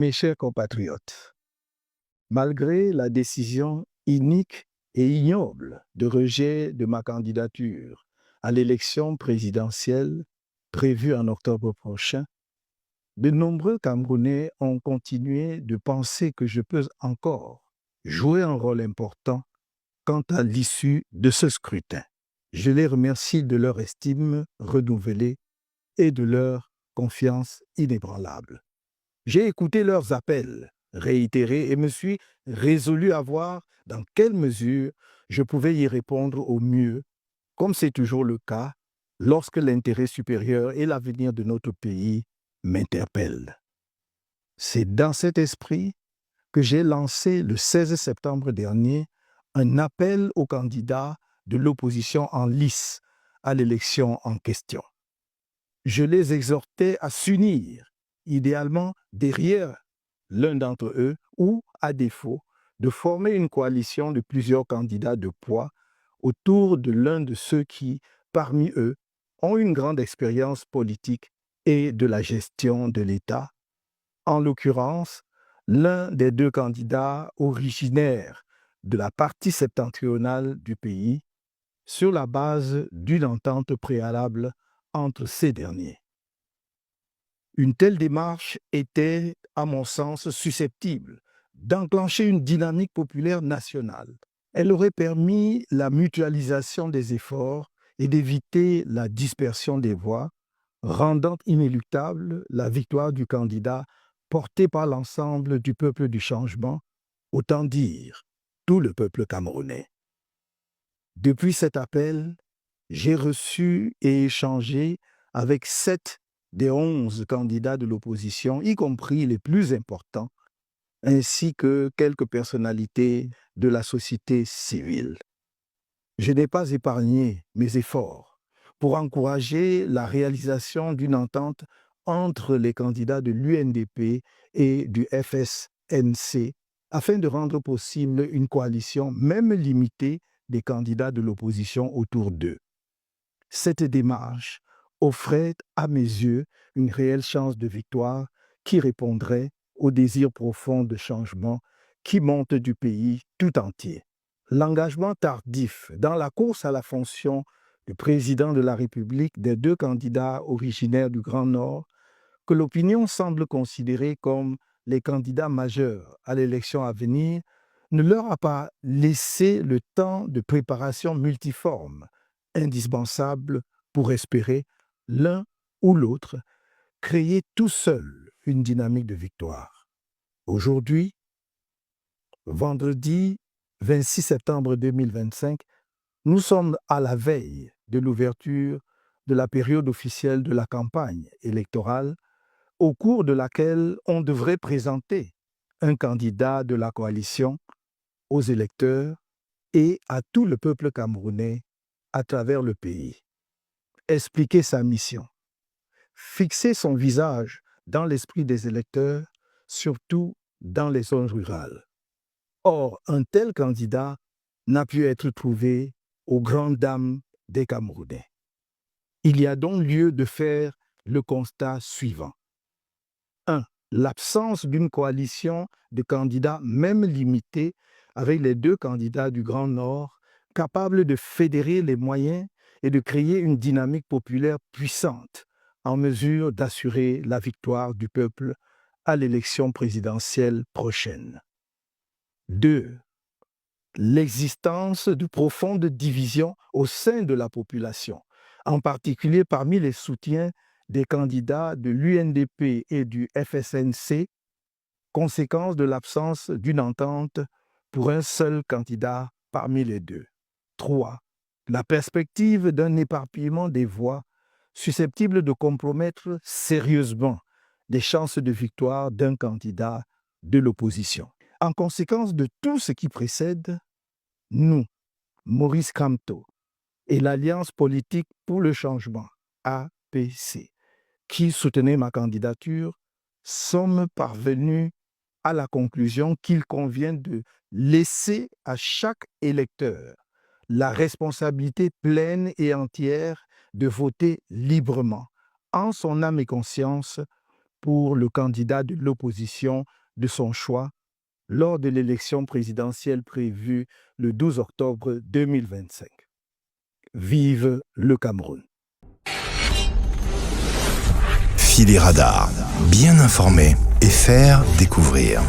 Mes chers compatriotes, malgré la décision inique et ignoble de rejet de ma candidature à l'élection présidentielle prévue en octobre prochain, de nombreux Camerounais ont continué de penser que je peux encore jouer un rôle important quant à l'issue de ce scrutin. Je les remercie de leur estime renouvelée et de leur confiance inébranlable. J'ai écouté leurs appels réitérés et me suis résolu à voir dans quelle mesure je pouvais y répondre au mieux, comme c'est toujours le cas lorsque l'intérêt supérieur et l'avenir de notre pays m'interpellent. C'est dans cet esprit que j'ai lancé le 16 septembre dernier un appel aux candidats de l'opposition en lice à l'élection en question. Je les exhortais à s'unir, idéalement derrière l'un d'entre eux, ou, à défaut, de former une coalition de plusieurs candidats de poids autour de l'un de ceux qui, parmi eux, ont une grande expérience politique et de la gestion de l'État, en l'occurrence, l'un des deux candidats originaires de la partie septentrionale du pays, sur la base d'une entente préalable entre ces derniers. Une telle démarche était, à mon sens, susceptible d'enclencher une dynamique populaire nationale. Elle aurait permis la mutualisation des efforts et d'éviter la dispersion des voix, rendant inéluctable la victoire du candidat porté par l'ensemble du peuple du changement, autant dire tout le peuple camerounais. Depuis cet appel, j'ai reçu et échangé avec 7 des 11 candidats de l'opposition, y compris les plus importants, ainsi que quelques personnalités de la société civile. Je n'ai pas épargné mes efforts pour encourager la réalisation d'une entente entre les candidats de l'UNDP et du FSNC afin de rendre possible une coalition, même limitée, des candidats de l'opposition autour d'eux. Cette démarche offrait, à mes yeux, une réelle chance de victoire qui répondrait au désir profond de changement qui monte du pays tout entier. L'engagement tardif dans la course à la fonction de président de la République des deux candidats originaires du Grand Nord, que l'opinion semble considérer comme les candidats majeurs à l'élection à venir, ne leur a pas laissé le temps de préparation multiforme, indispensable pour espérer, l'un ou l'autre, créer tout seul une dynamique de victoire. Aujourd'hui, vendredi 26 septembre 2025, nous sommes à la veille de l'ouverture de la période officielle de la campagne électorale, au cours de laquelle on devrait présenter un candidat de la coalition aux électeurs et à tout le peuple camerounais à travers le pays. Expliquer sa mission, fixer son visage dans l'esprit des électeurs, surtout dans les zones rurales. Or, un tel candidat n'a pu être trouvé aux grandes dames des Camerounais. Il y a donc lieu de faire le constat suivant. 1. L'absence d'une coalition de candidats, même limitée, avec les deux candidats du Grand Nord, capables de fédérer les moyens et de créer une dynamique populaire puissante, en mesure d'assurer la victoire du peuple à l'élection présidentielle prochaine. 2. L'existence de profondes divisions au sein de la population, en particulier parmi les soutiens des candidats de l'UNDP et du FSNC, conséquence de l'absence d'une entente pour un seul candidat parmi les deux. 3. La perspective d'un éparpillement des voix susceptible de compromettre sérieusement les chances de victoire d'un candidat de l'opposition. En conséquence de tout ce qui précède, nous, Maurice Kamto, et l'Alliance politique pour le changement, APC, qui soutenait ma candidature, sommes parvenus à la conclusion qu'il convient de laisser à chaque électeur la responsabilité pleine et entière de voter librement, en son âme et conscience, pour le candidat de l'opposition de son choix lors de l'élection présidentielle prévue le 12 octobre 2025. Vive le Cameroun! Filer Radar, bien informer et faire découvrir.